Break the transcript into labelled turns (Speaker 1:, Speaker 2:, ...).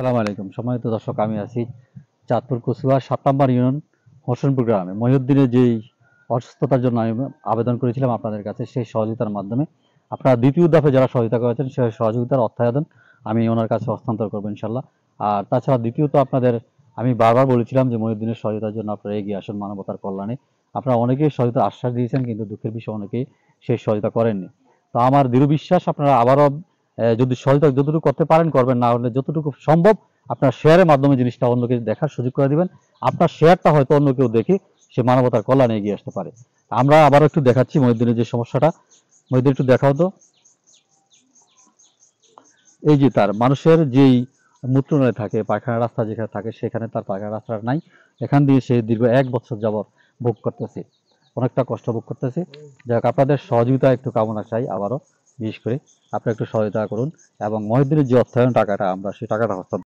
Speaker 1: সালাম আলাইকুম। সম্মানিত দর্শক, আমি আছি চাঁদপুর কচুয়া ৭ নম্বর ইউনিয়ন হোসেনপুর গ্রামে। মহিউদ্দিনের যেই অসুস্থতার জন্য আমি আবেদন করেছিলাম আপনাদের কাছে, সেই সহযোগিতার মাধ্যমে আপনারা দ্বিতীয় দফে যারা সহযোগিতা করেছেন সেই সহযোগিতার অর্থায়ন আমি ওনার কাছে হস্তান্তর করবো ইনশাল্লাহ। আর তাছাড়া দ্বিতীয়ত আপনাদের আমি বারবার বলেছিলাম যে মহিউদ্দিনের সহযোগিতার জন্য আপনারা এগিয়ে আসুন মানবতার কল্যাণে। আপনারা অনেকেই সহযোগিতার আশ্বাস দিয়েছেন, কিন্তু দুঃখের বিষয় অনেকেই সেই সহযোগিতা করেননি। তো আমার দৃঢ় বিশ্বাস আপনারা আবারও যদি সহযোগিতা যতটুকু করতে পারেন করবেন, না হলে যতটুকু সম্ভব আপনার শেয়ারের মাধ্যমে জিনিসটা অন্যকে দেখার সুযোগ করে দিবেন। আপনার শেয়ারটা হয়তো অন্য কেউ দেখে সে মানবতার কল্যাণে এগিয়ে আসতে পারে। আমরা আবারও একটু দেখাচ্ছি মহিউদ্দিনের যে সমস্যাটা। মহিউদ্দিন একটু দেখাও তো। এই যে তার মানুষের যেই মূত্রনালী থাকে, পায়খানা রাস্তা যেখানে থাকে, সেখানে তার পায়খানা রাস্তা নাই। এখান দিয়ে সে দীর্ঘ ১ বছর যাবৎ ভোগ করতেছে, অনেকটা কষ্ট ভোগ করতেছে। যাক, আপনাদের সহযোগিতা একটু কামনা চাই আবারও, বিশেষ করে আপনারা একটু সহযোগিতা করুন এবং মহিউদ্দিনের যে অর্থায়ন টাকাটা আমরা সেই টাকাটা হস্তান্তর